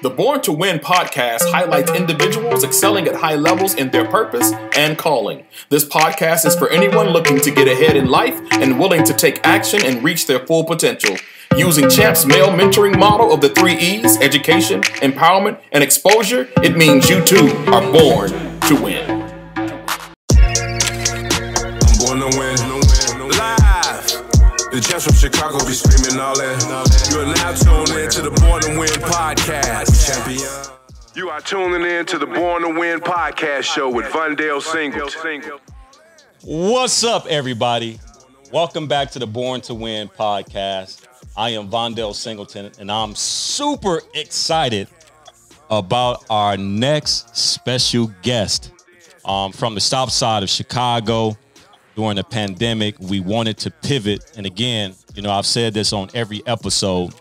The Born to Win podcast highlights individuals excelling at high levels in their purpose and calling. This podcast is for anyone looking to get ahead in life and willing to take action and reach their full potential. Using Champ's male mentoring model of the 3 E's, education, empowerment, and exposure, it means you too are born to win. I'm born to win. Live. The Champs from Chicago be screaming all that. You are now tuned in to the Born to Win podcast. Champion. You are tuning in to the Born to Win podcast show with Vondale Singleton. What's up, everybody? Welcome back to the Born to Win podcast. I am Vondale Singleton, and I'm super excited about our next special guest from the south side of Chicago. During the pandemic, we wanted to pivot. And again, you know, I've said this on every episode.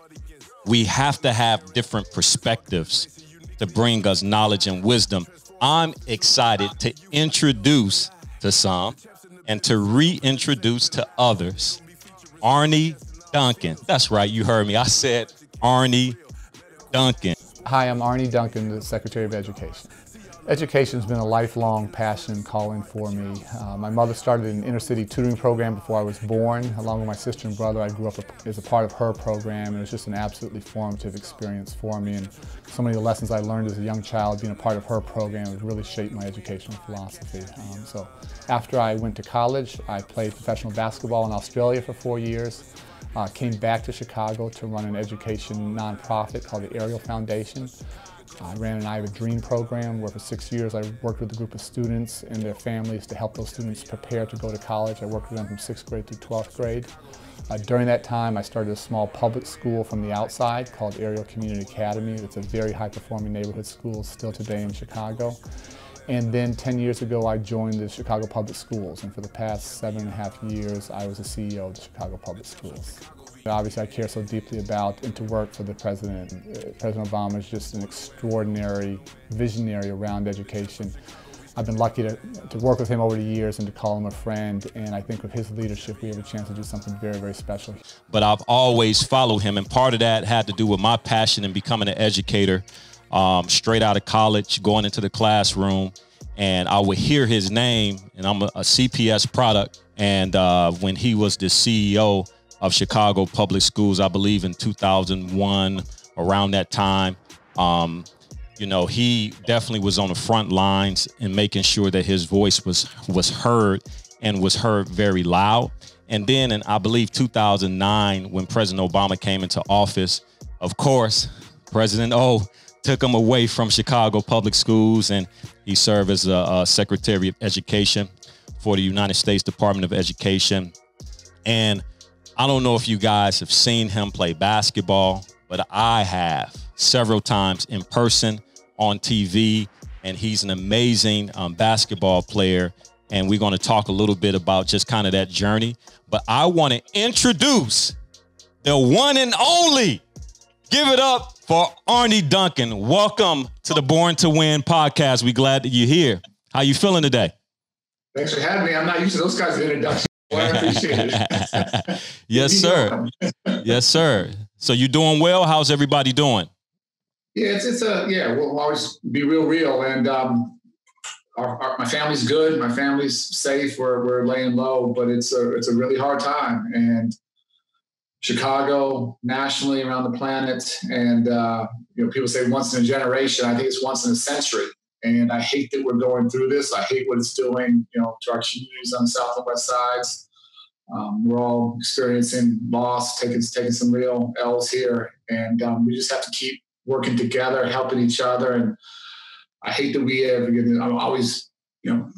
We have to have different perspectives to bring us knowledge and wisdom. I'm excited to introduce to some and to reintroduce to others Arne Duncan. That's right. You heard me. I said Arne Duncan. Hi, I'm Arne Duncan, the Secretary of Education. Education's been a lifelong passion and calling for me. My mother started an inner city tutoring program before I was born. Along with my sister and brother, I grew up as a part of her program, and it was just an absolutely formative experience for me. And so many of the lessons I learned as a young child being a part of her program has really shaped my educational philosophy. So after I went to college, I played professional basketball in Australia for 4 years. Came back to Chicago to run an education nonprofit called the Ariel Foundation. I ran an I Have a Dream program where for 6 years I worked with a group of students and their families to help those students prepare to go to college. I worked with them from 6th grade through 12th grade. During that time, I started a small public school from the outside called Ariel Community Academy. It's a very high-performing neighborhood school still today in Chicago. And then 10 years ago, I joined the Chicago Public Schools, and for the past 7.5 years, I was the CEO of the Chicago Public Schools. Obviously, I care so deeply about and to work for the President. President Obama is just an extraordinary visionary around education. I've been lucky to work with him over the years and to call him a friend, and I think with his leadership, we have a chance to do something very, very special. But I've always followed him, and part of that had to do with my passion in becoming an educator. Straight out of college, going into the classroom, and I would hear his name, and I'm a CPS product, and when he was the CEO of Chicago Public Schools, I believe in 2001, around that time, you know, he definitely was on the front lines in making sure that his voice was heard and was heard very loud. And then in, I believe, 2009, when President Obama came into office, of course, President O took him away from Chicago Public Schools, and he served as a Secretary of Education for the United States Department of Education. And I don't know if you guys have seen him play basketball, but I have several times in person on TV, and he's an amazing basketball player. And we're going to talk a little bit about just kind of that journey. But I want to introduce the one and only. Give it up for Arne Duncan. Welcome to the Born to Win podcast. We're glad that you're here. How you feeling today? Thanks for having me. I'm not used to those kinds of introductions. Well, I appreciate it. Yes, sir. Yes, sir. So you doing well? How's everybody doing? Yeah, we'll always be real. And my family's good. My family's safe. We're laying low, but it's a really hard time. And Chicago, nationally, around the planet, and you know, people say once in a generation. I think it's once in a century. And I hate that we're going through this. I hate what it's doing, you know, to our communities on the south and west sides. We're all experiencing loss, taking some real L's here, and we just have to keep working together, helping each other. And I hate that we have. I'm always, you know,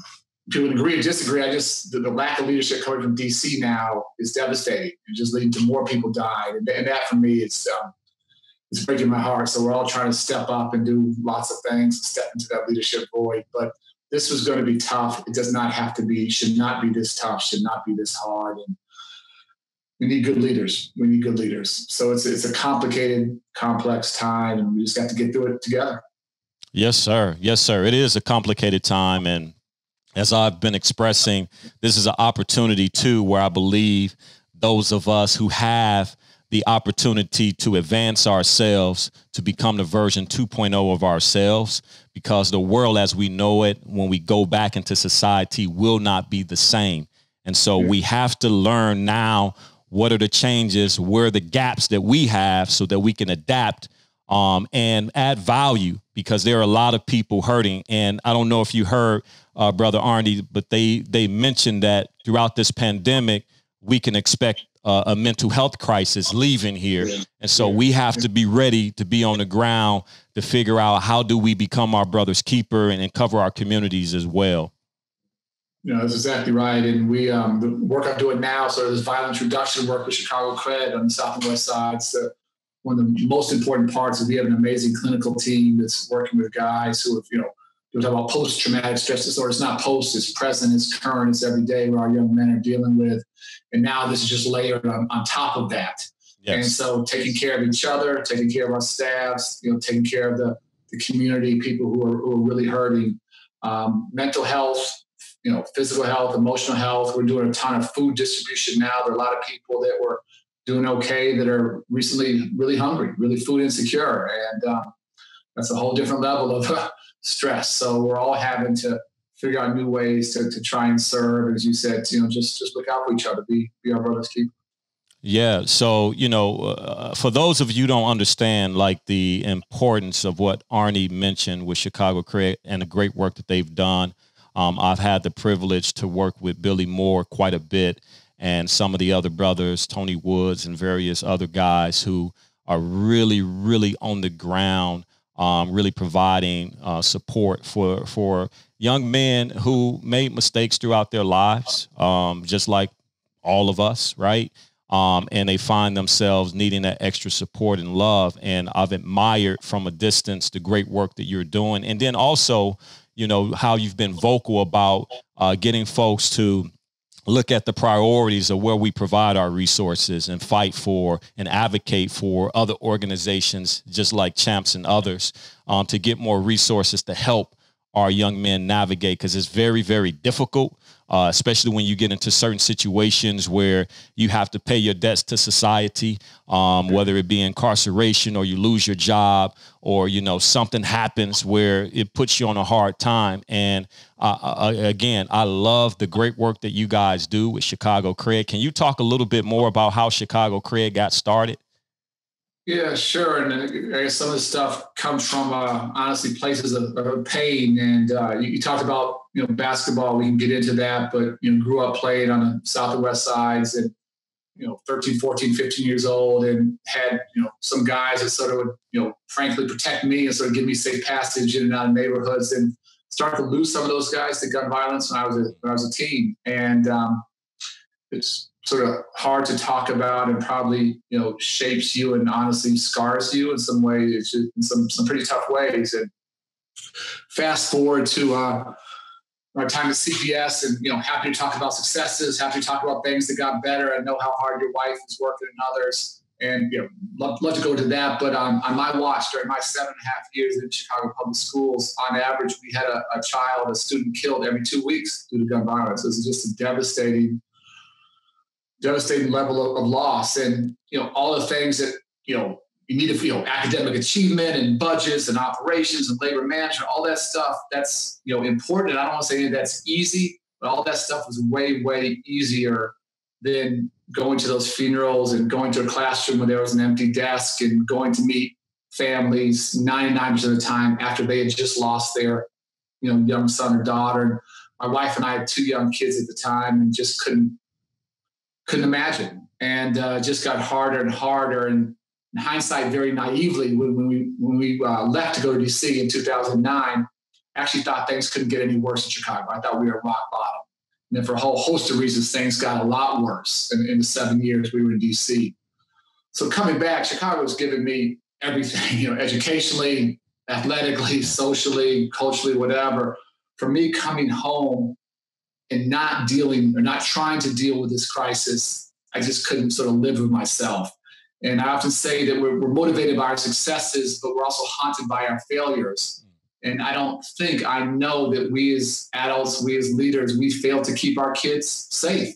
people agree or disagree. The lack of leadership coming from DC now is devastating, and just leading to more people dying. And that for me, it's breaking my heart. So we're all trying to step up and do lots of things, step into that leadership void. But this was going to be tough. It does not have to be, should not be this tough, should not be this hard. And we need good leaders. We need good leaders. So it's a complicated, complex time, and we just got to get through it together. Yes, sir. Yes, sir. It is a complicated time. And as I've been expressing, this is an opportunity too, where I believe those of us who have the opportunity to advance ourselves, to become the version 2.0 of ourselves, because the world as we know it, when we go back into society, will not be the same. And so we have to learn now, what are the changes, where are the gaps that we have so that we can adapt and add value, because there are a lot of people hurting. And I don't know if you heard, Brother Arne, but they mentioned that throughout this pandemic, we can expect a mental health crisis leaving here. And so we have to be ready to be on the ground to figure out how do we become our brother's keeper and cover our communities as well. You know, that's exactly right. And we, the work I'm doing now, sort of this violence reduction work with Chicago Cred on the South and West Sides, one of the most important parts is we have an amazing clinical team that's working with guys who have, you know, we talk about post-traumatic stress disorder. It's not post, it's present, it's current, it's every day where our young men are dealing with. And now this is just layered on top of that. Yes. And so taking care of each other, taking care of our staffs, you know, taking care of the community, people who are really hurting, mental health, you know, physical health, emotional health. We're doing a ton of food distribution now. There are a lot of people that were doing okay that are recently really hungry, really food insecure. And that's a whole different level of stress. So we're all having to figure out new ways to try and serve, as you said, you know, just look out for each other, be our brother's keeper. Yeah. So, you know, for those of you who don't understand, like, the importance of what Arne mentioned with Chicago Cred and the great work that they've done. I've had the privilege to work with Billy Moore quite a bit, and some of the other brothers, Tony Woods and various other guys who are really, really on the ground, really providing support for young men who made mistakes throughout their lives, just like all of us, right? And they find themselves needing that extra support and love. And I've admired from a distance the great work that you're doing. And then also, you know, how you've been vocal about getting folks to look at the priorities of where we provide our resources and fight for and advocate for other organizations just like Champs and others to get more resources to help our young men navigate, because it's very, very difficult, especially when you get into certain situations where you have to pay your debts to society, whether it be incarceration or you lose your job or, you know, something happens where it puts you on a hard time. And again, I love the great work that you guys do with Chicago Cred. Can you talk a little bit more about how Chicago Cred got started? Yeah, sure. And I guess some of the stuff comes from, honestly, places of pain. And you talked about, you know, basketball. We can get into that, but, you know, grew up playing on the South and West Sides and, you know, 13, 14, 15 years old, and had, you know, some guys that sort of would, you know, frankly protect me and sort of give me safe passage in and out of neighborhoods, and started to lose some of those guys to gun violence when I was a teen. And it's sort of hard to talk about, and probably, you know, shapes you and honestly scars you in some ways, in some pretty tough ways. And fast forward to my time at CPS, and, you know, happy to talk about successes, happy to talk about things that got better, and know how hard your wife is working and others. And, you know, love to go to that. But on my watch, during my 7.5 years in Chicago public schools, on average, we had a student killed every 2 weeks due to gun violence. This is just a devastating level of loss. And, you know, all the things that, you know, you need to, you know, academic achievement and budgets and operations and labor management, all that stuff, that's, you know, important. And I don't want to say that's easy, but all that stuff was way, way easier than going to those funerals and going to a classroom where there was an empty desk and going to meet families 99% of the time after they had just lost their, you know, young son or daughter. And my wife and I had 2 young kids at the time, and just couldn't imagine. And just got harder and harder. And in hindsight, very naively, when we left to go to DC in 2009, actually thought things couldn't get any worse in Chicago. I thought we were rock bottom. And then for a whole host of reasons, things got a lot worse in the 7 years we were in DC. So coming back, Chicago has given me everything, you know, educationally, athletically, socially, culturally, whatever. For me, coming home and not trying to deal with this crisis, I just couldn't sort of live with myself. And I often say that we're motivated by our successes, but we're also haunted by our failures. And I know that we as adults, we as leaders, we fail to keep our kids safe.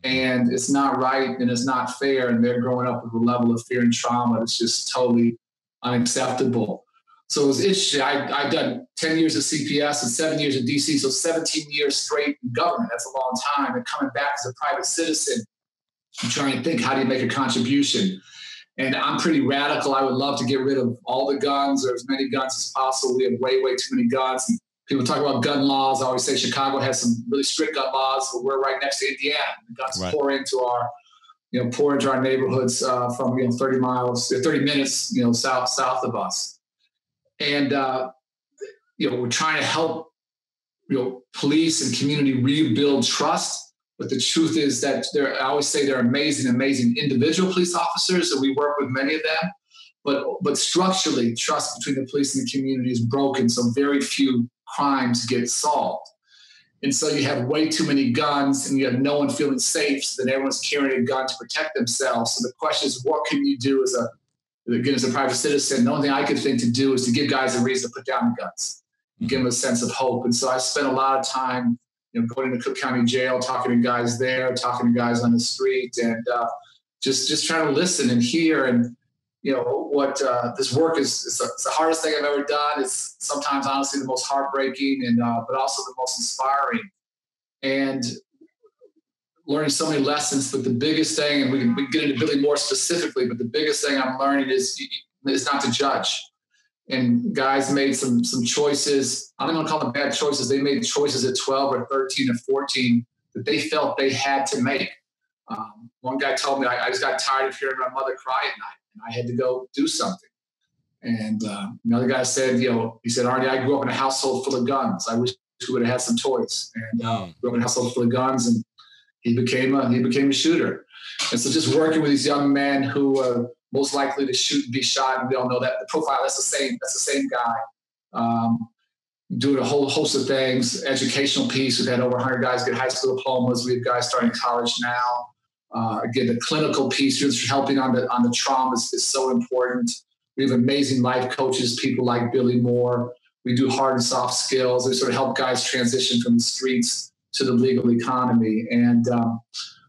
And it's not right and it's not fair. And they're growing up with a level of fear and trauma that's just totally unacceptable. So it was interesting. I've done 10 years of CPS and 7 years in DC, so 17 years straight in government. That's a long time. And coming back as a private citizen, I'm trying to think, how do you make a contribution? And I'm pretty radical. I would love to get rid of all the guns or as many guns as possible. We have way, way too many guns. And people talk about gun laws. I always say Chicago has some really strict gun laws, but we're right next to Indiana. The guns pour into our neighborhoods from 30 minutes south of us. And we're trying to help police and community rebuild trust. But the truth is that I always say they're amazing, amazing individual police officers, and we work with many of them. But structurally, trust between the police and the community is broken, so very few crimes get solved. And so you have way too many guns, and you have no one feeling safe, so that everyone's carrying a gun to protect themselves. So the question is, what can you do as a private citizen? The only thing I could think to do is to give guys a reason to put down the guns, and give them a sense of hope. And so I spent a lot of time going to Cook County Jail, talking to guys there, talking to guys on the street, and just trying to listen and hear. And what this work is it's the hardest thing I've ever done. It's sometimes honestly the most heartbreaking, and but also the most inspiring. And learning so many lessons. But the biggest thing, and we can get into Billy more specifically, but the biggest thing I'm learning is not to judge. And guys made some choices. I don't want to call them bad choices. They made choices at 12 or 13 or 14 that they felt they had to make. One guy told me, I just got tired of hearing my mother cry at night, and I had to go do something. And another guy said, he said, Arne, I grew up in a household full of guns. I wish we would have had some toys. And grew up in a household full of guns, and he became a shooter. And so just working with these young men who most likely to shoot and be shot, and we all know that the profile, that's the same guy. Doing a whole host of things, educational piece. We've had over 100 guys get high school diplomas. We have guys starting college now. Again, the clinical piece, just helping on the trauma is so important. We have amazing life coaches, people like Billy Moore. We do hard and soft skills. We sort of help guys transition from the streets to the legal economy. And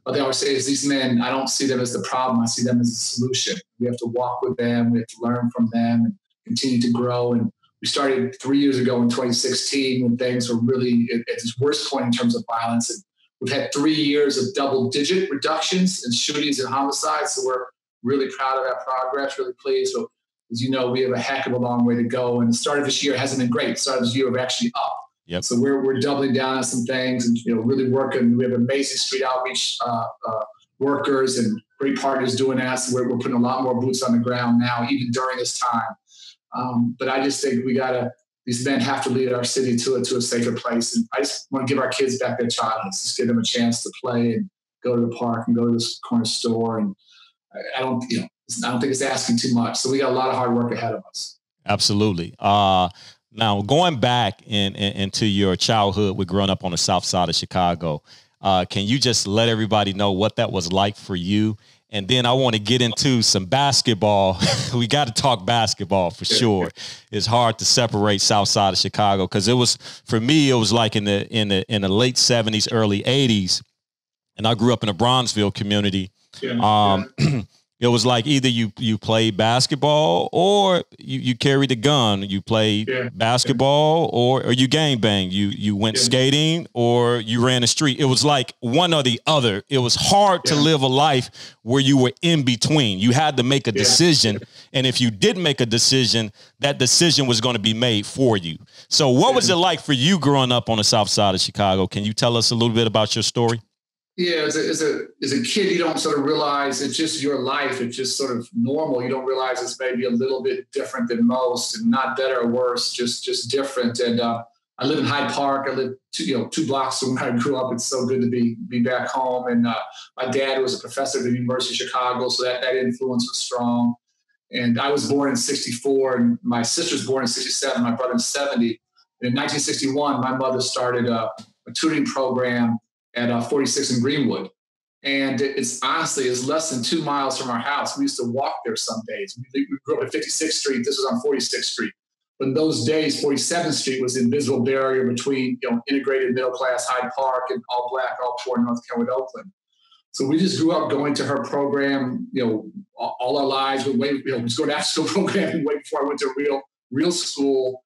what they always say is, these men, I don't see them as the problem. I see them as the solution. We have to walk with them. We have to learn from them and continue to grow. And we started 3 years ago in 2016 when things were really at its worst point in terms of violence. And we've had 3 years of double-digit reductions in shootings and homicides. So we're really proud of that progress, really pleased. So as you know, we have a heck of a long way to go. And the start of this year hasn't been great. The start of this year, we're actually up. Yep. So we're doubling down on some things and really working. We have amazing street outreach workers and great partners doing that. So we're putting a lot more boots on the ground now, even during this time. But I just think these men have to lead our city to a safer place. And I just want to give our kids back their childhood, just give them a chance to play and go to the park and go to this corner store. And I don't think it's asking too much. So we got a lot of hard work ahead of us. Absolutely. Now, going back into your childhood with growing up on the south side of Chicago, can you just let everybody know what that was like for you? And then I want to get into some basketball. We got to talk basketball for sure. It's hard to separate south side of Chicago because for me, it was like in the late 70s, early 80s. And I grew up in a Bronzeville community. Yeah. It was like either you played basketball or you carried a gun. You played basketball or you gangbanged. You went skating or you ran the street. It was like one or the other. It was hard to live a life where you were in between. You had to make a decision. And if you didn't make a decision, that decision was going to be made for you. So what was it like for you growing up on the south side of Chicago? Can you tell us a little bit about your story? Yeah, as a kid, you don't sort of realize it's just your life. It's just sort of normal. You don't realize it's maybe a little bit different than most, and not better or worse, just different. And I live in Hyde Park. I live 2 blocks from where I grew up. It's so good to be back home. And my dad was a professor at the University of Chicago, so that influence was strong. And I was born in 1964, and my sister was born in 1967. My brother in 1970. And in 1961, my mother started a tutoring program at 46 in Greenwood. And it's less than 2 miles from our house. We used to walk there some days. We grew up at 56th Street. This was on 46th Street. But in those days, 47th Street was the invisible barrier between integrated middle class Hyde Park and all black, all poor North Carolina, Oakland. So we just grew up going to her program, all our lives. We just go to after school program way before I went to real school.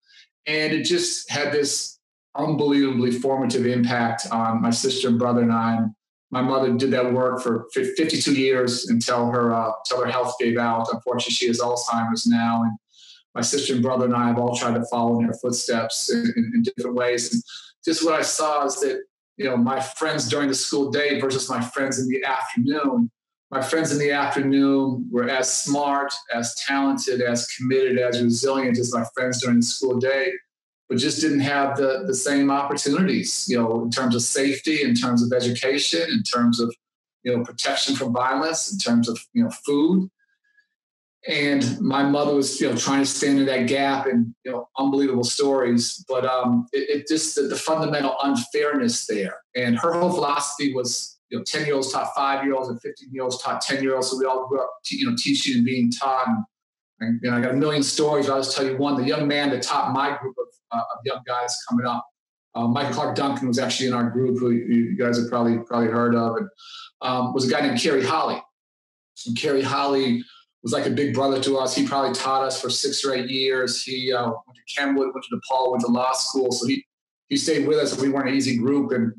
And it just had this unbelievably formative impact on my sister and brother and I. My mother did that work for 52 years until her health gave out. Unfortunately, she has Alzheimer's now. And my sister and brother and I have all tried to follow in her footsteps in different ways. And just what I saw is that, my friends during the school day versus my friends in the afternoon. My friends in the afternoon were as smart, as talented, as committed, as resilient as my friends during the school day, but just didn't have the same opportunities, in terms of safety, in terms of education, in terms of, protection from violence, in terms of, food. And my mother was, trying to stand in that gap and, unbelievable stories. But it just the fundamental unfairness there. And her whole philosophy was, 10-year-olds taught 5-year-olds and 15-year-olds taught 10-years-olds. So we all grew up, teaching and being taught. And I got a million stories. I'll just tell you one. The young man that taught my group of young guys coming up, Michael Duncan was actually in our group, who you guys have probably heard of, and was a guy named Kerry Holly. And Kerry Holly was like a big brother to us. He probably taught us for 6 or 8 years. He went to Kenwood, went to DePaul, went to law school. So he stayed with us. We weren't an easy group. And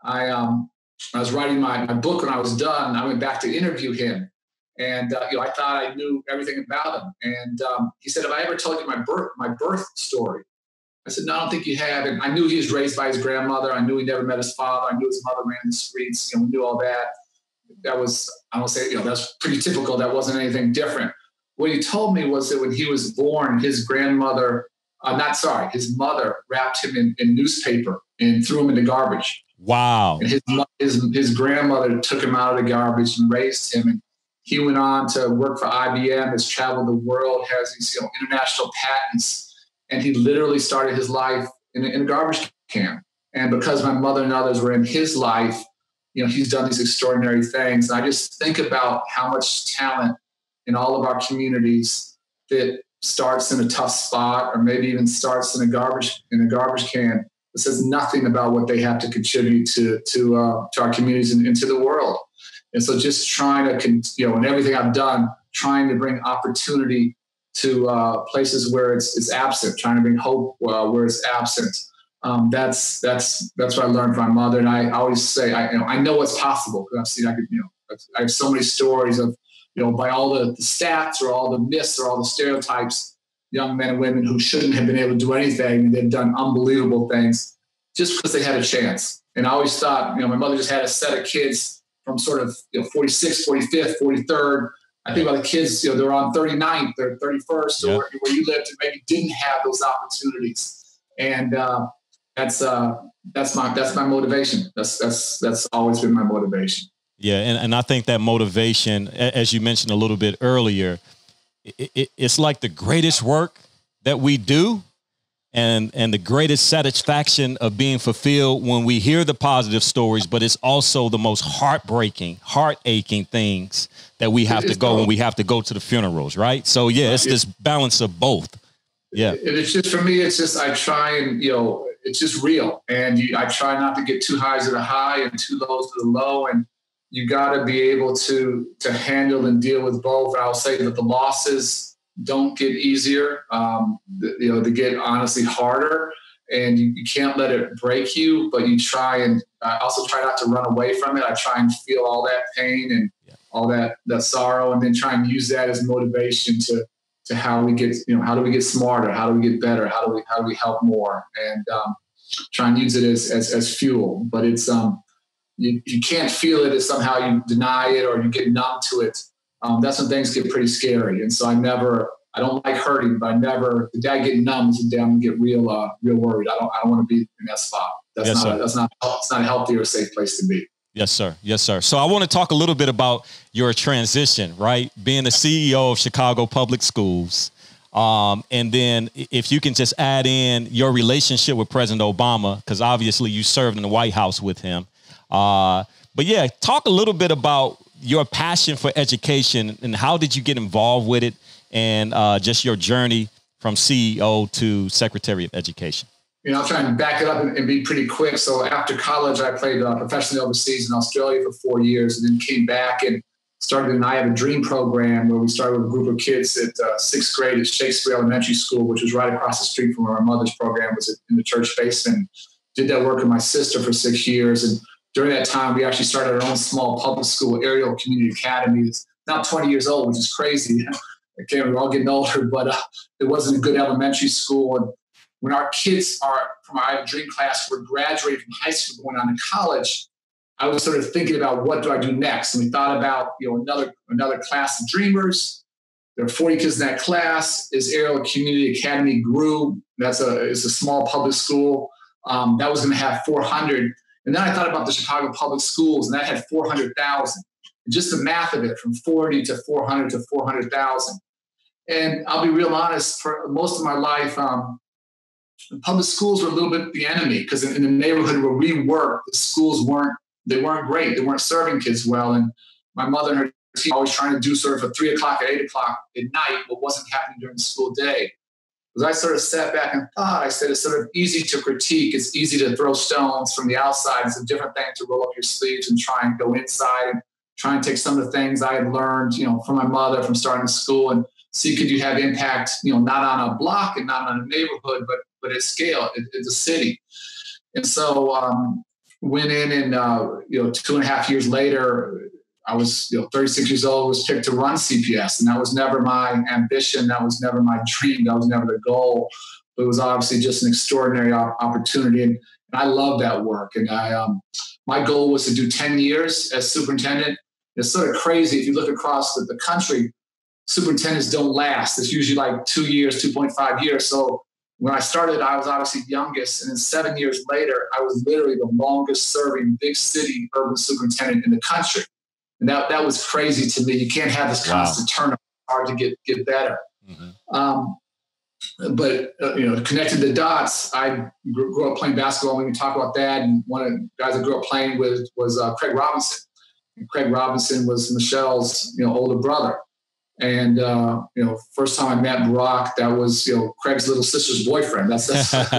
I was writing my book when I was done. I went back to interview him. And, I thought I knew everything about him. And he said, have I ever told you my birth story? I said, no, I don't think you have. And I knew he was raised by his grandmother. I knew he never met his father. I knew his mother ran the streets. We knew all that. That was, I don't say, that's pretty typical. That wasn't anything different. What he told me was that when he was born, his mother wrapped him in newspaper and threw him in the garbage. Wow. And his grandmother took him out of the garbage and raised him. And he went on to work for IBM, has traveled the world, has these international patents. And he literally started his life in a garbage can. And because my mother and others were in his life, he's done these extraordinary things. And I just think about how much talent in all of our communities that starts in a tough spot, or maybe even starts in a garbage can. It says nothing about what they have to contribute to our communities and to the world. And so just trying to, in everything I've done, trying to bring opportunity to places where it's absent, trying to bring hope where it's absent. That's what I learned from my mother. And I always say, I know what's possible, because I've seen, I have so many stories of, by all the stats or all the myths or all the stereotypes, young men and women who shouldn't have been able to do anything, and they've done unbelievable things just because they had a chance. And I always thought, my mother just had a set of kids from sort of 46th, 45th, 43rd. I think about the kids, they're on 39th or 31st, or where you lived, and maybe didn't have those opportunities. And that's my motivation. That's always been my motivation. Yeah, and I think that motivation, as you mentioned a little bit earlier, it's like the greatest work that we do, and the greatest satisfaction of being fulfilled when we hear the positive stories, but it's also the most heart-aching things that we have to go, and we have to go to the funerals, right? So yeah, it's this balance of both. Yeah. It's just, for me, it's just, I try and, it's just real. And I try not to get too highs to the high and too lows to the low. And you got to be able to handle and deal with both. I'll say that the losses don't get easier. They get honestly harder, and you can't let it break you, but you try, and I also try not to run away from it. I try and feel all that pain and all that sorrow, and then try and use that as motivation to how we get, how do we get smarter? How do we get better? How do we help more? And try and use it as fuel. But it's, you can't feel it if somehow you deny it or you get numb to it. That's when things get pretty scary. And so I don't like hurting, but the day I get numb is the day I'm gonna get real worried. I don't want to be in that spot. It's not a healthy or safe place to be. Yes, sir. Yes, sir. So I want to talk a little bit about your transition, right? Being the CEO of Chicago Public Schools. And then if you can just add in your relationship with President Obama, because obviously you served in the White House with him. But yeah, talk a little bit about your passion for education and how did you get involved with it, and just your journey from CEO to Secretary of Education. I'll try and back it up and be pretty quick. So after college, I played professionally overseas in Australia for 4 years, and then came back and started an I Have a Dream program where we started with a group of kids at 6th grade at Shakespeare Elementary School, which was right across the street from where my mother's program was in the church basement. Did that work with my sister for 6 years. And during that time, we actually started our own small public school, Ariel Community Academy. It's now 20 years old, which is crazy. We're all getting older, but it wasn't a good elementary school. And when our kids from our I Have a Dream class were graduating from high school, going on to college, I was sort of thinking about what do I do next? And we thought about, another class of dreamers. There are 40 kids in that class. As Ariel Community Academy grew, it's a small public school. That was going to have 400. And then I thought about the Chicago public schools, and that had 400,000. Just the math of it, from 40 to 400 to 400,000. And I'll be real honest, for most of my life, the public schools were a little bit the enemy, because in the neighborhood where we worked, the schools weren't great. They weren't serving kids well. And my mother and her team were always trying to do sort of at 3 o'clock, at 8 o'clock at night, what wasn't happening during the school day. Because I sort of sat back and thought, I said, it's sort of easy to critique. It's easy to throw stones from the outside. It's a different thing to roll up your sleeves and try and go inside and try and take some of the things I had learned, from my mother, from starting school, and see, could you have impact, not on a block and not on a neighborhood, but at scale, at the city. And so went in and, 2.5 years later, I was 36 years old, was picked to run CPS. And that was never my ambition. That was never my dream. That was never the goal. But it was obviously just an extraordinary opportunity. And I love that work. And my goal was to do 10 years as superintendent. It's sort of crazy. If you look across the country, superintendents don't last. It's usually like 2 years, 2.5 years. So when I started, I was obviously youngest. And then 7 years later, I was literally the longest serving big city urban superintendent in the country. And that was crazy to me. You can't have this constant turnover. It's hard to get better. Mm-hmm. But connected the dots. I grew up playing basketball. We can talk about that. And one of the guys I grew up playing with was Craig Robinson. And Craig Robinson was Michelle's older brother. And first time I met Barack, that was Craig's little sister's boyfriend. That's what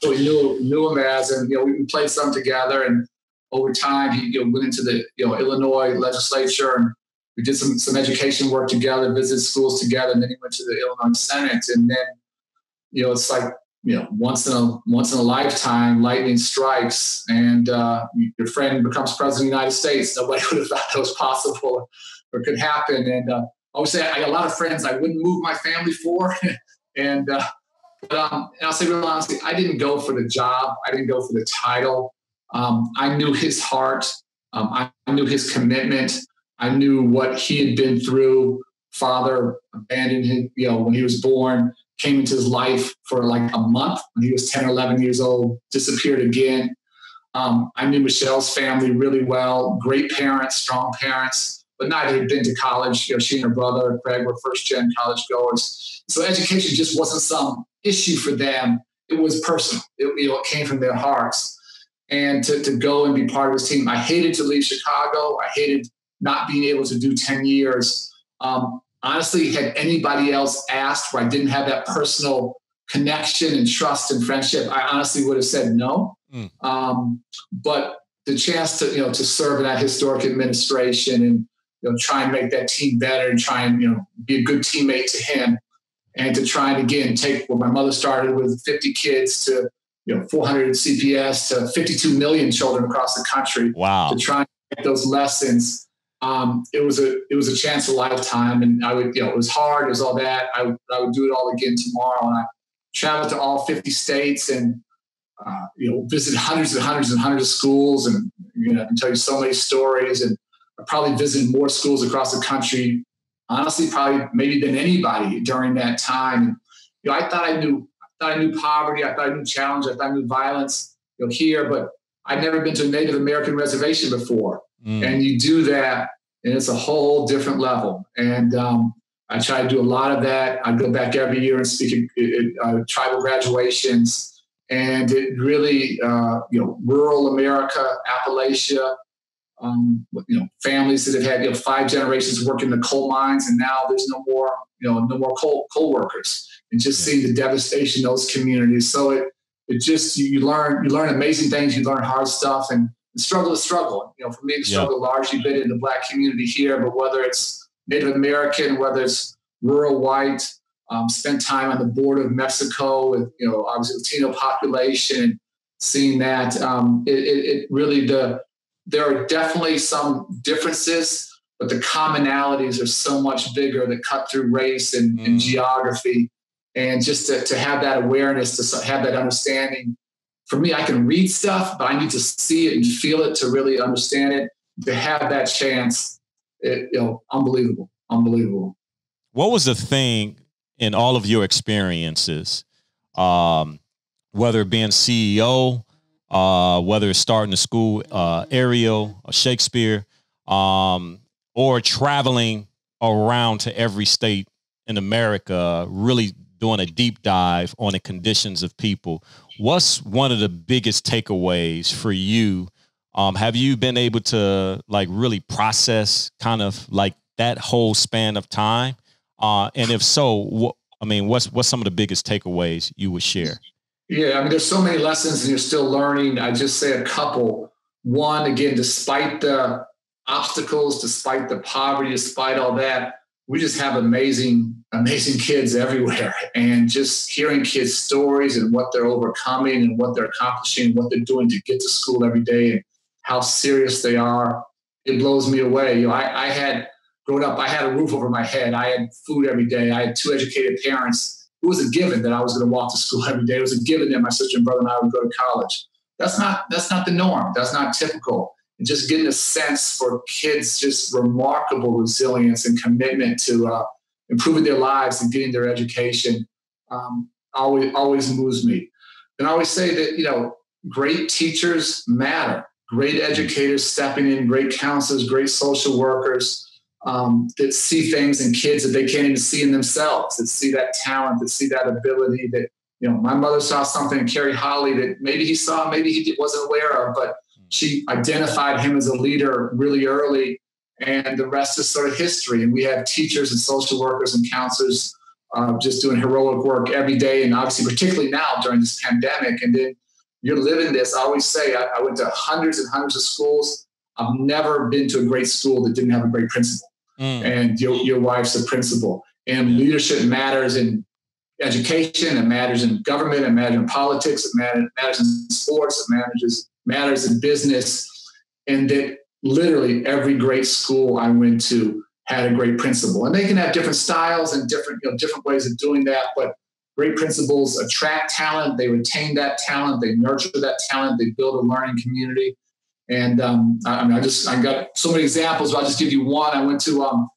we knew him as. And we played some together. And over time, he went into the Illinois legislature, and we did some education work together, visited schools together, and then he went to the Illinois Senate. And then it's like once in a lifetime, lightning strikes, and your friend becomes president of the United States. Nobody would have thought that was possible or could happen. And I would say I got a lot of friends I wouldn't move my family for, and I'll say real honestly, I didn't go for the job. I didn't go for the title. I knew his heart. I knew his commitment. I knew what he had been through. Father abandoned him, when he was born, came into his life for like a month when he was 10 or 11 years old, disappeared again. I knew Michelle's family really well, great parents, strong parents, but neither had been to college. She and her brother, Craig, were first-gen college goers. So education just wasn't some issue for them. It was personal. It came from their hearts. And to go and be part of his team. I hated to leave Chicago. I hated not being able to do 10 years. Honestly, had anybody else asked where I didn't have that personal connection and trust and friendship, I honestly would have said no. But the chance to serve in that historic administration and try and make that team better and try and be a good teammate to him, and to try and again take what my mother started with 50 kids to 400 CPS to 52 million children across the country. Wow. To try and make those lessons. It was a chance of a lifetime, and I would, it was hard. It was all that. I would do it all again tomorrow. And I traveled to all 50 states and, visited hundreds and hundreds and hundreds of schools. And, I can tell you so many stories, and I probably visited more schools across the country, honestly, probably maybe than anybody during that time. And, I thought I knew poverty. I thought I knew challenge. I thought I knew violence, here, but I'd never been to a Native American reservation before. And you do that, and it's a whole different level. And I try to do a lot of that. I go back every year and speak at tribal graduations. And it really, rural America, Appalachia, families that have had 5 generations working in the coal mines, and now there's no more no more coal workers, and just seeing the devastation in those communities. So it just, you learn amazing things, you learn hard stuff, and struggle is struggle. For me, the struggle largely been in the Black community here, but whether it's Native American, whether it's rural white, spent time on the border of Mexico with, obviously Latino population, seeing that, it really, there are definitely some differences, but the commonalities are so much bigger that cut through race and geography. And just to have that awareness, to have that understanding. For me, I can read stuff, but I need to see it and feel it to really understand it. To have that chance, unbelievable. What was the thing in all of your experiences, whether it being CEO, whether it's starting a school, Ariel or Shakespeare, or traveling around to every state in America, really doing a deep dive on the conditions of people? What's one of the biggest takeaways for you? Have you been able to really process kind of like that whole span of time? And if so, what's some of the biggest takeaways you would share? Yeah, there's so many lessons and you're still learning. I just say a couple. One, again, despite the obstacles, despite the poverty, despite all that, we just have amazing kids everywhere. And just hearing kids' stories and what they're overcoming and what they're accomplishing, what they're doing to get to school every day and how serious they are, it blows me away. Growing up, I had a roof over my head. I had food every day. I had 2 educated parents. It was a given that I was going to walk to school every day. It was a given that my sister and brother and I would go to college. That's not the norm. That's not typical. And just getting a sense for kids, just remarkable resilience and commitment to improving their lives and getting their education, always moves me. And I always say that, great teachers matter. Great educators stepping in, great counselors, great social workers that see things in kids that they can't even see in themselves, that see that talent, that see that ability that, my mother saw something in Kerry Holly that maybe he saw, maybe he wasn't aware of, but she identified him as a leader really early, and the rest is sort of history. And we have teachers and social workers and counselors just doing heroic work every day, and obviously particularly now during this pandemic. And then you're living this. I always say I went to hundreds and hundreds of schools. I've never been to a great school that didn't have a great principal. And your wife's a principal. And leadership matters in education, it matters in government, it matters in politics, it matters in sports, it matters in business. And that literally every great school I went to had a great principal. And they can have different styles and different ways of doing that, but great principals attract talent, they retain that talent, they nurture that talent, they build a learning community. And I got so many examples, but I'll just give you one. I went to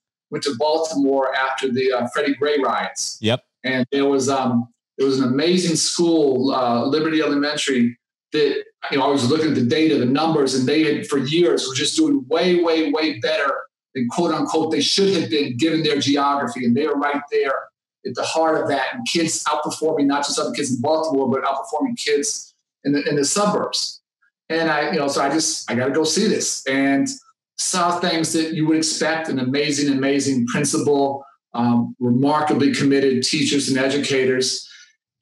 Baltimore after the Freddie Gray riots. Yep. And there was an amazing school, Liberty Elementary, that I was looking at the data, the numbers, and they had for years were just doing way, way, way better than quote unquote they should have been given their geography, and they were right there at the heart of that. And kids outperforming not just other kids in Baltimore, but outperforming kids in the suburbs. And I got to go see this, and saw things that you would expect: an amazing principal, remarkably committed teachers and educators.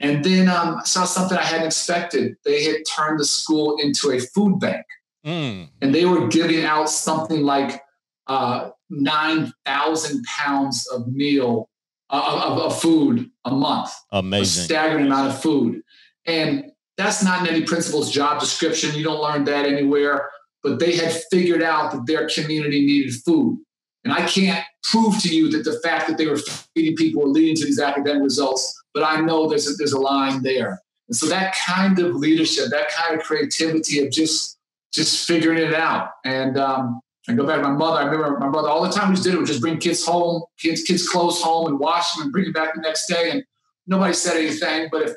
And then I saw something I hadn't expected. They had turned the school into a food bank, and they were giving out something like 9,000 pounds of food a month. Amazing, a staggering amount of food. And that's not in any principal's job description. You don't learn that anywhere. But they had figured out that their community needed food. And I can't prove to you that the fact that they were feeding people were leading to these academic results, but I know there's a line there. And so that kind of leadership, that kind of creativity of just figuring it out. And I go back to my mother. I remember my mother all the time we just did it. Would just bring kids home, kids clothes home, and wash them and bring them back the next day. And nobody said anything. But if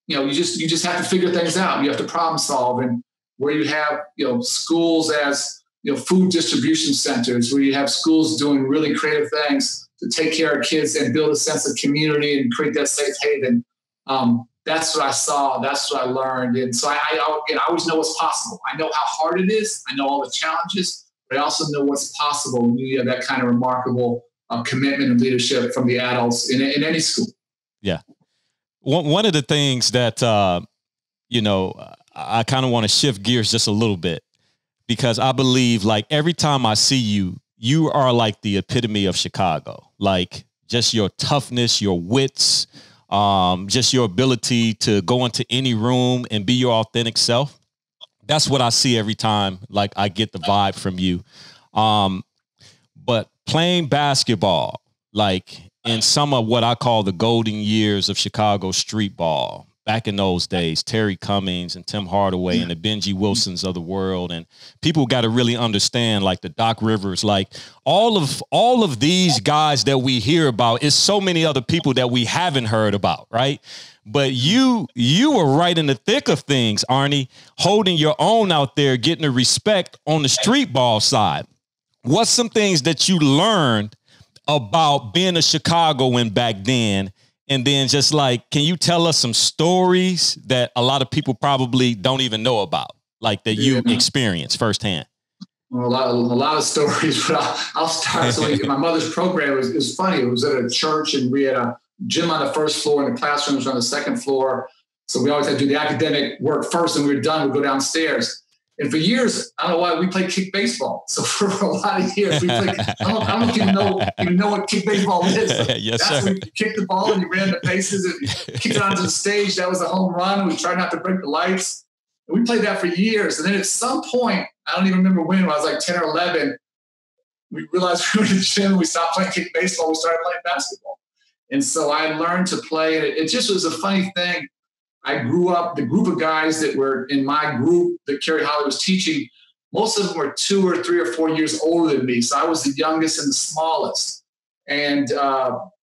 you just have to figure things out. You have to problem solve. And where you have schools as food distribution centers, where you have schools doing really creative things to take care of kids and build a sense of community and create that safe haven. That's what I saw. That's what I learned. And so I always know what's possible. I know how hard it is. I know all the challenges, but I also know what's possible when you have that kind of remarkable commitment and leadership from the adults in any school. Yeah. One of the things that, I kind of want to shift gears just a little bit, because I believe, like, every time I see you, you are like the epitome of Chicago, like just your toughness, your wits, just your ability to go into any room and be your authentic self. That's what I see every time, like, I get the vibe from you. But playing basketball, like in some of what I call the golden years of Chicago street ball, back in those days, Terry Cummings and Tim Hardaway and the Benji Wilsons of the world. And people got to really understand, like the Doc Rivers, like all of these guys that we hear about is so many other people that we haven't heard about, right? But you were right in the thick of things, Arne, holding your own out there, getting the respect on the street ball side. What's some things that you learned about being a Chicagoan back then? And then just like, can you tell us some stories that a lot of people probably don't even know about, like that you experienced firsthand? Well, a lot of stories, but I'll start. So my mother's program was funny. It was at a church, and we had a gym on the first floor and the classrooms on the second floor. So we always had to do the academic work first, and we were done, we'd go downstairs. And for years, I don't know why, we played kick baseball. So for a lot of years, we played. I don't know if you know what kick baseball is. Yes, that's sir. when you kick the ball and you ran the bases and you kicked it onto the stage. That was a home run. We tried not to break the lights. And we played that for years. And then at some point, I don't even remember when I was like 10 or 11, we realized we were in the gym. We stopped playing kick baseball. We started playing basketball. And so I learned to play. And it just was a funny thing. I grew up, the group of guys that were in my group that Kerry Holly was teaching, most of them were 2 or 3 or 4 years older than me. So I was the youngest and the smallest. And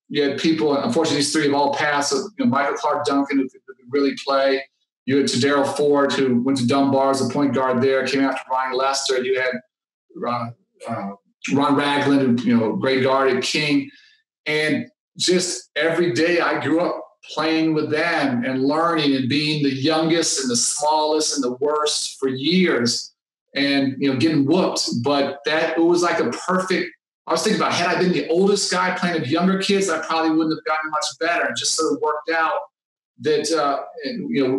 you had people, unfortunately, these 3 have all passed. So, Michael Clark Duncan, who could really play. You had Tadero Ford, who went to Dunbar as a point guard there, came after Ryan Lester. You had Ron Ragland, who, great guard at King. And just every day I grew up playing with them and learning and being the youngest and the smallest and the worst for years and, getting whooped. But it was like a perfect, I was thinking about, had I been the oldest guy playing with younger kids, I probably wouldn't have gotten much better. It just sort of worked out that,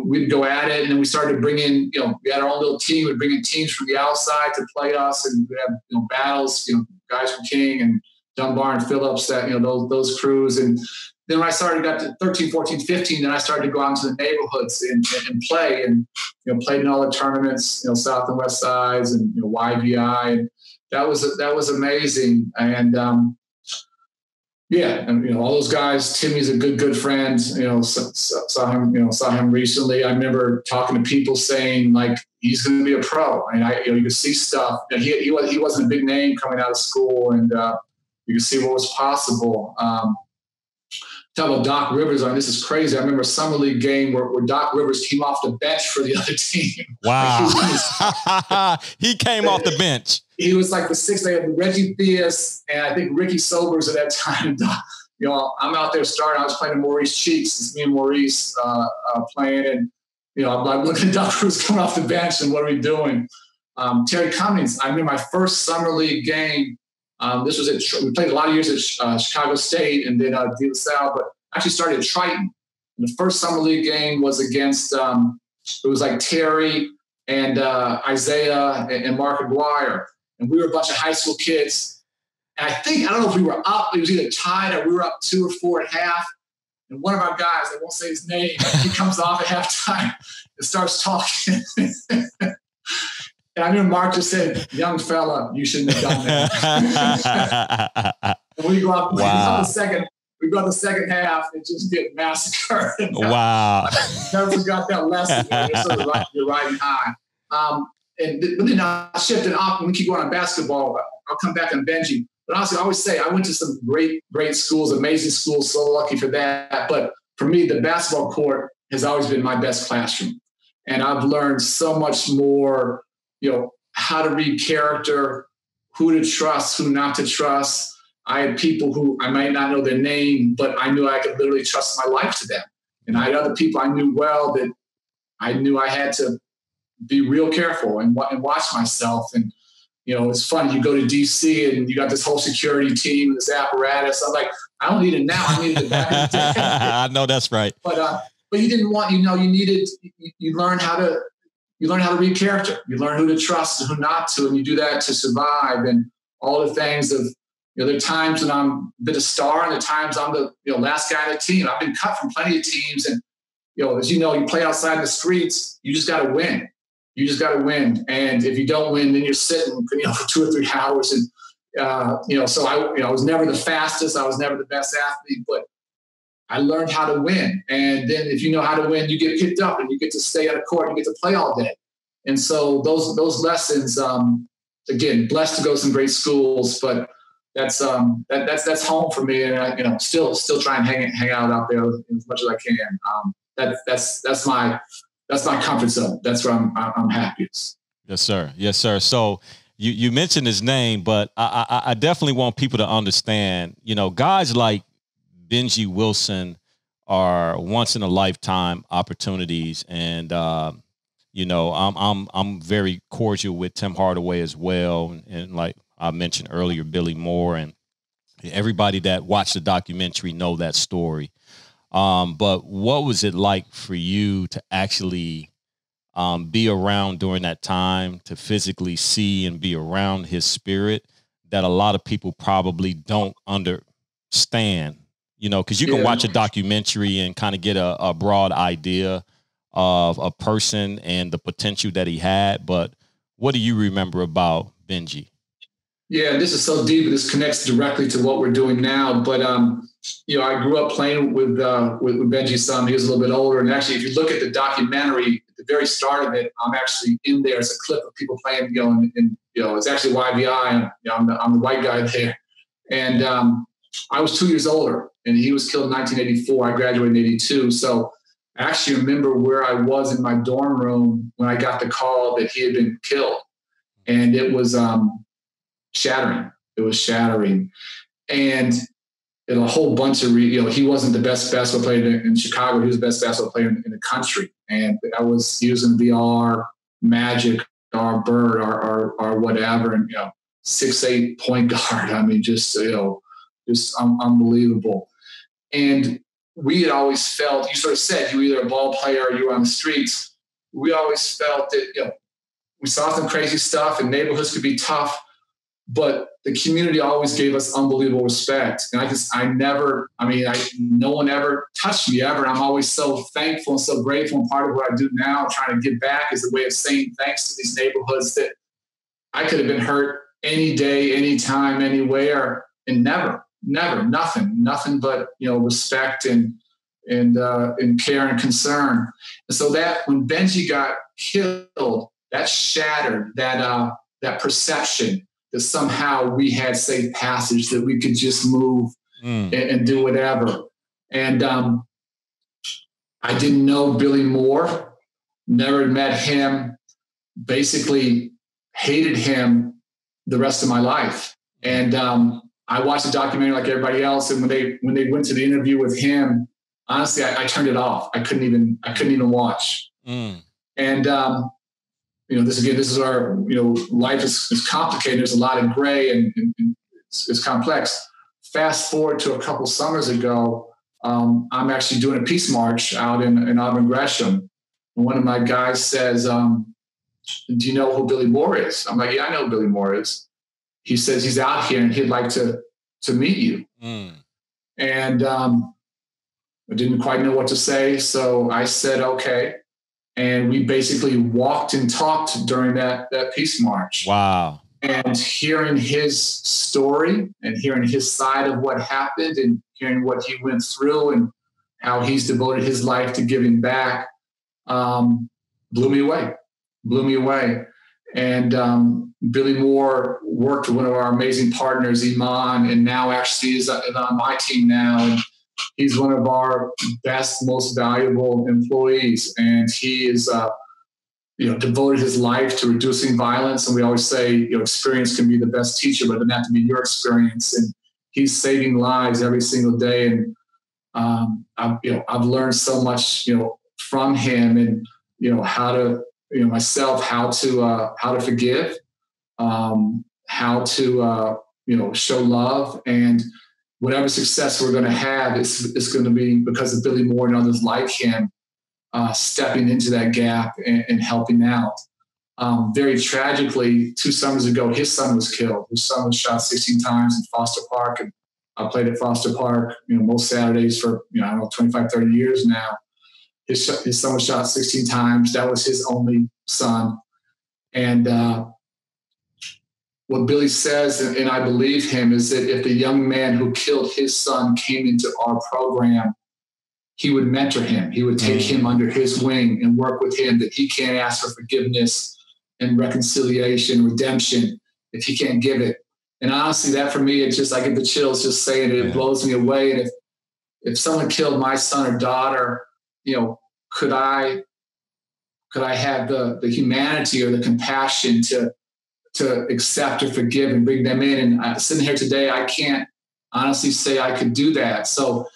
we'd go at it. And then we started to bring in, we had our own little team. We'd bring in teams from the outside to play us, and we'd have, battles, guys from King and Dunbar and Phillips, that, those crews. And then when I got to 13, 14, 15, then I started to go out into the neighborhoods and play, and, played in all the tournaments, South and West Sides and, YVI. And that was amazing. And, all those guys, Timmy's a good friend, saw him recently. I remember talking to people saying, like, he's going to be a pro. And you could see stuff. And he wasn't a big name coming out of school, and you could see what was possible. Talk about Doc Rivers. This is crazy. I remember a summer league game where Doc Rivers came off the bench for the other team. Wow. He came off the bench. He was like the 6th day of Reggie Theus and I think Ricky Sobers at that time. I'm out there starting. I was playing with Maurice Cheeks. It's me and Maurice playing. And, I'm like looking at Doc Rivers coming off the bench, and what are we doing? Terry Cummings. I remember my first summer league game. This was we played a lot of years at Chicago State and then De La Salle, but actually started at Triton. And the first summer league game was against, it was like Terry and Isaiah and Mark Aguirre. And we were a bunch of high school kids. And I don't know if we were up, it was either tied or we were up 2 or 4 at half. And one of our guys, I won't say his name, he comes off at halftime and starts talking. And I knew Mark just said, "Young fella, you shouldn't have done that." And we go out the second half and just get massacred. Wow. I never forgot that lesson. You're riding high. But then I'll shift it up and we keep going on basketball. I'll come back on Benji. But honestly, I always say I went to some great schools, amazing schools, so lucky for that. But for me, the basketball court has always been my best classroom. And I've learned so much more, how to read character, who to trust, who not to trust. I had people who I might not know their name, but I knew I could literally trust my life to them. And I had other people I knew well that I knew I had to be real careful and watch myself. And, it's funny. You go to DC and you got this whole security team, this apparatus. I'm like, I don't need it now. I needed it back in the day. I know that's right. But you didn't want, you learn how to read character. You learn who to trust and who not to, and you do that to survive. And all the things of, there are times when I'm a bit of star, and there are times I'm the last guy on the team. I've been cut from plenty of teams, and as you play outside in the streets. You just got to win. You just got to win. And if you don't win, then you're sitting for 2 or 3 hours. And so I was never the fastest. I was never the best athlete, but I learned how to win. And then if you know how to win, you get picked up and you get to stay on the court. And you get to play all day. And so those lessons, again, blessed to go to some great schools, but that's home for me. And I, still try and hang out there as much as I can. That's my comfort zone. That's where I'm happiest. Yes, sir. Yes, sir. So you mentioned his name, but I definitely want people to understand, guys like Benji Wilson are once in a lifetime opportunities. And, I'm very cordial with Tim Hardaway as well. And like I mentioned earlier, Billy Moore, and everybody that watched the documentary know that story. But what was it like for you to actually be around during that time, to physically see and be around his spirit that a lot of people probably don't understand, because you can watch a documentary and kind of get a broad idea of a person and the potential that he had. But what do you remember about Benji? Yeah, this is so deep. This connects directly to what we're doing now. But, I grew up playing with Benji's son. He was a little bit older. And actually, if you look at the documentary, at the very start of it, I'm actually in there. It's a clip of people playing, it's actually YBI. And, I'm the white guy there. And I was 2 years older, and he was killed in 1984. I graduated in 82. So I actually remember where I was in my dorm room when I got the call that he had been killed. And it was shattering. It was shattering. And a whole bunch of, he wasn't the best basketball player in Chicago. He was the best basketball player in the country. And he was going to be our Magic, our Bird, our whatever. And, 6'8" point guard. I mean, just unbelievable. And we had always felt, you sort of said, you were either a ball player or you were on the streets. We always felt that, we saw some crazy stuff and neighborhoods could be tough, but the community always gave us unbelievable respect. And no one ever touched me ever. And I'm always so thankful and so grateful. And part of what I do now, trying to give back, is a way of saying thanks to these neighborhoods that I could have been hurt any day, anytime, anywhere, and never, nothing but, respect and care and concern. And so that when Benji got killed, that shattered that perception that somehow we had safe passage, that we could just move and do whatever. And I didn't know Billy Moore, never met him, basically hated him the rest of my life. And I watched the documentary like everybody else. And when they went to the interview with him, honestly, I turned it off. I couldn't even watch. And this is our, life is complicated. There's a lot of gray and it's complex. Fast forward to a couple summers ago, I'm actually doing a peace march out in Auburn Gresham. And one of my guys says, do you know who Billy Moore is? I'm like, yeah, I know who Billy Moore is. He says he's out here and he'd like to meet you. And I didn't quite know what to say. So I said, okay. And we basically walked and talked during that peace march. Wow. And hearing his story and hearing his side of what happened and hearing what he went through and how he's devoted his life to giving back, blew me away. And Billy Moore worked with one of our amazing partners, Iman, and now actually is on my team now. And he's one of our best, most valuable employees. And he is, devoted his life to reducing violence. And we always say, experience can be the best teacher, but it doesn't have to be your experience. And he's saving lives every single day. And I've learned so much, from him, and how to, how to forgive, how to, show love, and whatever success we're going to have is going to be because of Billy Moore and others like him stepping into that gap and helping out. Very tragically, 2 summers ago, his son was killed. His son was shot 16 times in Foster Park, and I played at Foster Park, most Saturdays for, 25, 30 years now. His son was shot 16 times. That was his only son. And what Billy says, and I believe him, is that if the young man who killed his son came into our program, he would mentor him. He would take him under his wing and work with him, that he can't ask for forgiveness and reconciliation, redemption, if he can't give it. And honestly, that for me, I get the chills just saying it. It blows me away. And if someone killed my son or daughter, could I have the humanity or the compassion to accept or forgive and bring them in? And sitting here today, I can't honestly say I could do that. So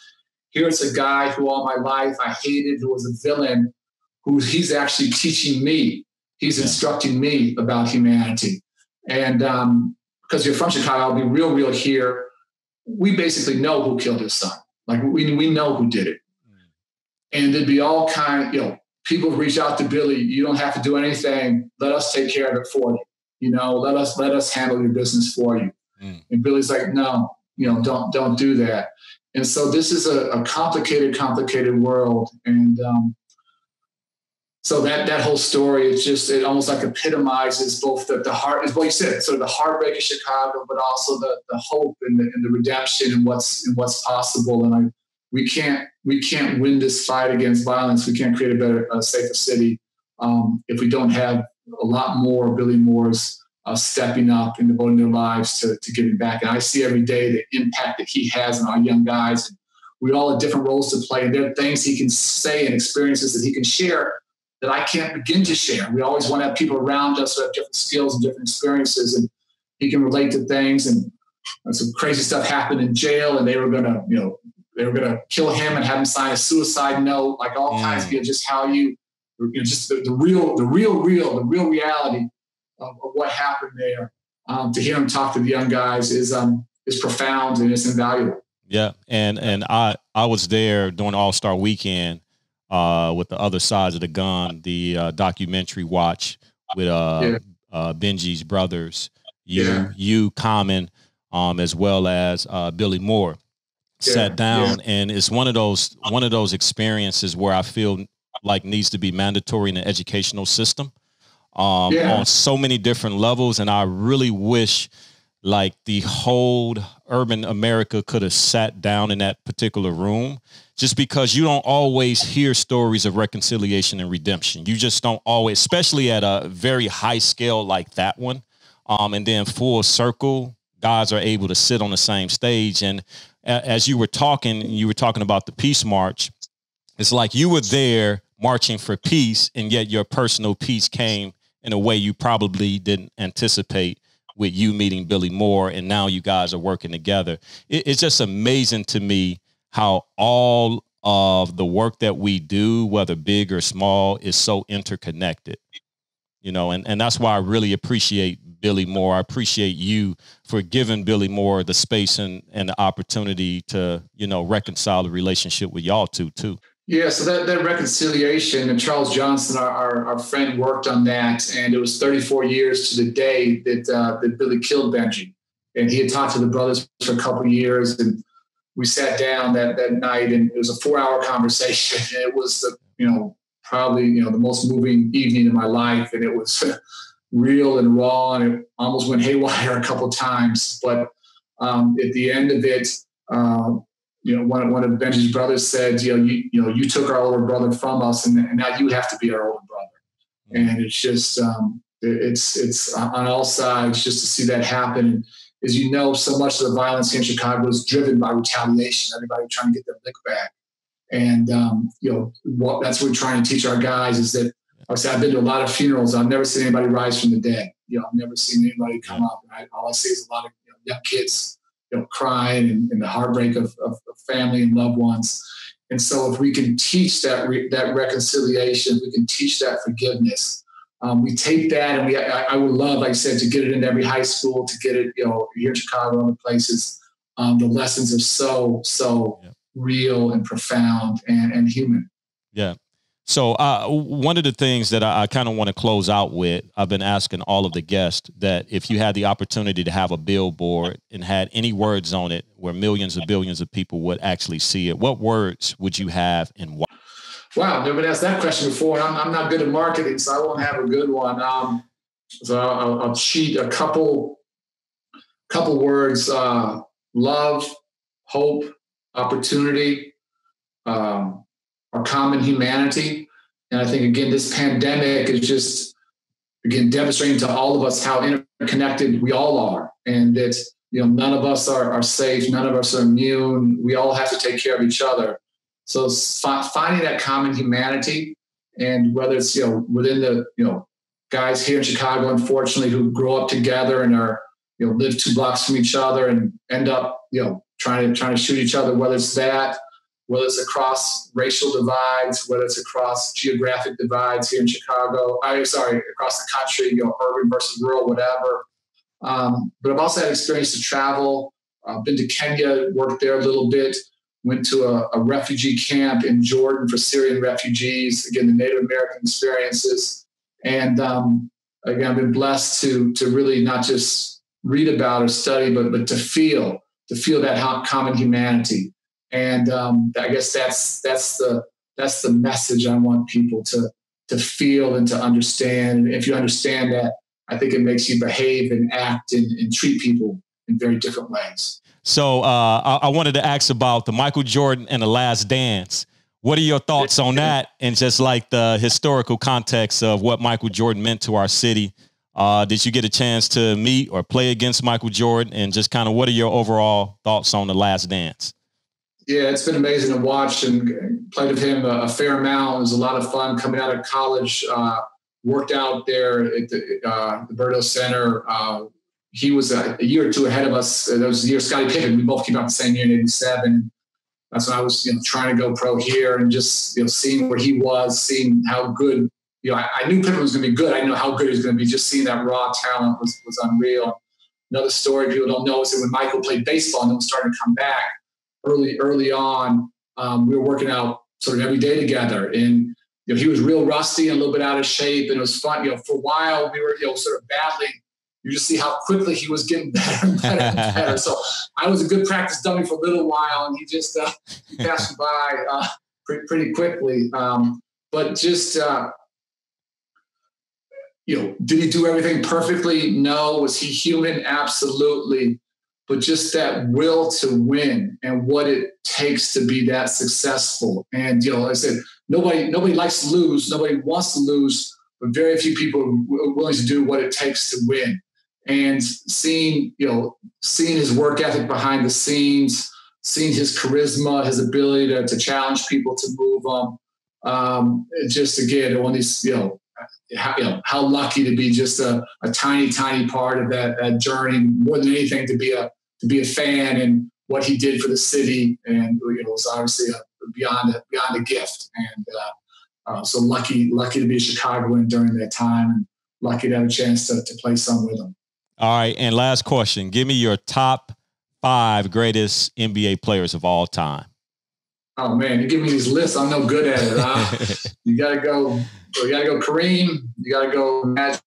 here's a guy who all my life I hated, who was a villain, he's actually teaching me. He's instructing me about humanity. And because you're from Chicago, I'll be real here. We basically know who killed his son. Like we know who did it. And there'd be all people reach out to Billy. You don't have to do anything. Let us take care of it for you. Let us handle your business for you. And Billy's like, no, don't do that. And so this is a complicated world. And so that whole story, it almost like epitomizes both the heart, is what you said, sort of the heartbreak of Chicago, but also the hope and the redemption and what's possible. And we can't win this fight against violence. We can't create a better, safer city if we don't have a lot more Billy Moores stepping up and devoting their lives to giving back. And I see every day the impact that he has on our young guys. And we all have different roles to play. And there are things he can say and experiences that he can share that I can't begin to share. We always want to have people around us who have different skills and different experiences, and he can relate to things. And some crazy stuff happened in jail, and they were going to kill him and have him sign a suicide note, like all kinds of just how just the real reality of what happened there. To hear him talk to the young guys is profound, and it's invaluable. Yeah. And I was there during All-Star Weekend with the Other Sides of the Gun, the documentary watch with Benji's brothers, you Common, as well as Billy Moore. Sat down, and it's one of those experiences where I feel like needs to be mandatory in the educational system on so many different levels. And I really wish like the whole urban America could have sat down in that particular room, just because you don't always hear stories of reconciliation and redemption. You just don't always, especially at a very high scale like that one. And then full circle, guys are able to sit on the same stage. And as you were talking about the Peace March. It's like you were there marching for peace, and yet your personal peace came in a way you probably didn't anticipate, with you meeting Billy Moore, and now you guys are working together. It's just amazing to me how all of the work that we do, whether big or small, is so interconnected. And that's why I really appreciate Billy Moore. I appreciate you for giving Billy Moore the space and the opportunity to, reconcile the relationship with y'all too. Yeah, so that reconciliation, and Charles Johnson, our friend, worked on that, and it was 34 years to the day that Billy killed Benji. And he had talked to the brothers for a couple of years, and we sat down that night, and it was a 4-hour conversation. And it was, probably, the most moving evening of my life, and it was real and raw, and it almost went haywire a couple of times. But at the end of it, one of Benji's brothers said, you took our older brother from us, and now you have to be our older brother. And it's just, it's on all sides just to see that happen. And as you know, so much of the violence here in Chicago is driven by retaliation, everybody trying to get their lick back. And, that's what we're trying to teach our guys is that, I've been to a lot of funerals. I've never seen anybody rise from the dead. I've never seen anybody come up. Right? All I see is a lot of young kids, crying and the heartbreak of family and loved ones. And so if we can teach that reconciliation, we can teach that forgiveness, We take that, and I would love, like I said, to get it into every high school, to get it, here in Chicago and other places. The lessons are so real and profound and human. Yeah. So one of the things that I kind of want to close out with, I've been asking all of the guests that if you had the opportunity to have a billboard and had any words on it where millions or billions of people would actually see it, what words would you have and why? Wow, never been asked that question before. I'm not good at marketing, so I won't have a good one. So I'll cheat a couple words: love, hope, opportunity, our common humanity. And I think, again, this pandemic is just, again, demonstrating to all of us how interconnected we all are, and that, none of us are safe. None of us are immune. We all have to take care of each other. So finding that common humanity, and whether it's, within the, guys here in Chicago, unfortunately, who grow up together and are, live 2 blocks from each other and end up, trying to shoot each other, whether it's that, whether it's across racial divides, whether it's across geographic divides here in Chicago, across the country, urban versus rural, whatever. But I've also had experience to travel. I've been to Kenya, worked there a little bit, went to a refugee camp in Jordan for Syrian refugees, again, the Native American experiences. And again, I've been blessed to really not just read about or study, but to feel that common humanity. And I guess that's the message I want people to feel and to understand. And if you understand that, I think it makes you behave and act and treat people in very different ways. So I wanted to ask about the Michael Jordan and The Last Dance. What are your thoughts on that? And just like the historical context of what Michael Jordan meant to our city. Did you get a chance to meet or play against Michael Jordan? And just kind of what are your overall thoughts on The Last Dance? Yeah, it's been amazing to watch, and played with him a fair amount. It was a lot of fun coming out of college. Worked out there at the Vondale Center. He was a year or two ahead of us. That was the year Scottie Pippen. We both came out the same year in '87. That's when I was, trying to go pro here, and just, seeing where he was, seeing how good, I knew Pippen was going to be good. I didn't know how good he was going to be. Just seeing that raw talent was unreal. Another story people don't know is that when Michael played baseball and was starting to come back early on, we were working out sort of every day together, and he was real rusty and a little bit out of shape, and it was fun. For a while we were sort of battling. You just see how quickly he was getting better and better and better. So I was a good practice dummy for a little while, and he just he passed me by pretty quickly. But just did he do everything perfectly? No. Was he human? Absolutely. But just that will to win and what it takes to be that successful. And like I said, nobody likes to lose. Nobody wants to lose, but very few people are willing to do what it takes to win. And seeing his work ethic behind the scenes, seeing his charisma, his ability to challenge people to move them. Just again, one of these, how lucky to be just a tiny part of that journey. More than anything, to be a fan and what he did for the city, and was obviously beyond a gift. And so lucky to be a Chicagoan during that time, and lucky to have a chance to play some with him. All right, and last question: give me your top 5 greatest NBA players of all time. Oh man, you give me these lists, I'm no good at it. You gotta go Kareem. You gotta go Magic.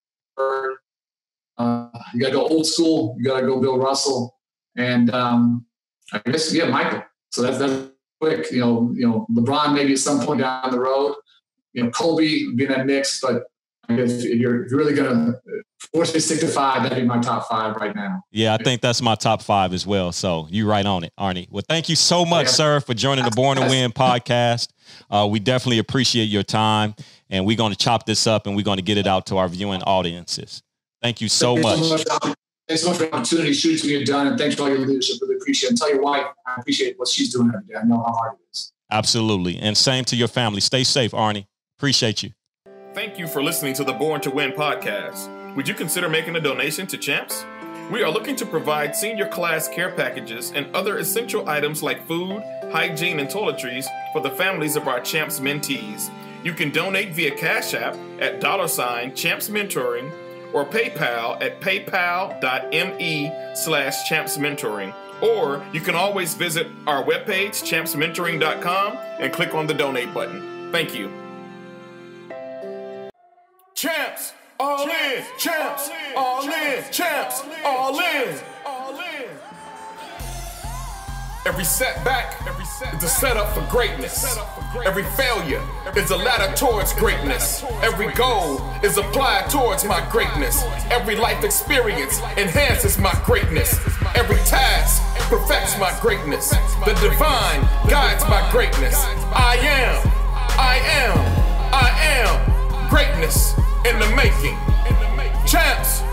You gotta go old school. You gotta go Bill Russell, and I guess Michael. So that's quick. LeBron maybe at some point down the road. Kobe would be in that mix, but I guess if you're really gonna force me to stick to 5, that'd be my top 5 right now. Yeah, I think that's my top 5 as well. So you right on it, Arne. Well, thank you so much, sir, for joining the Born to Win podcast. We definitely appreciate your time, and we're going to chop this up and we're going to get it out to our viewing audiences. Thank you so much. Thanks so much for the opportunity. Shoot to get done, and thanks for all your leadership. Really appreciate it. And tell your wife I appreciate what she's doing every day. I know how hard it is. Absolutely. And same to your family. Stay safe, Arne. Appreciate you. Thank you for listening to the Born to Win podcast. Would you consider making a donation to Champs? We are looking to provide senior class care packages and other essential items like food, hygiene, and toiletries for the families of our Champs mentees. You can donate via Cash App at $ChampsMentoring or PayPal at paypal.me/ChampsMentoring. Or you can always visit our webpage, ChampsMentoring.com, and click on the donate button. Thank you. Champs, all in, champs, all in, champs, all in. Every setback is a setup for greatness. Every failure is a ladder towards greatness. Every goal is applied towards my greatness. Every life experience enhances my greatness. Every task perfects my greatness. The divine guides my greatness. I am greatness in the making. Champs.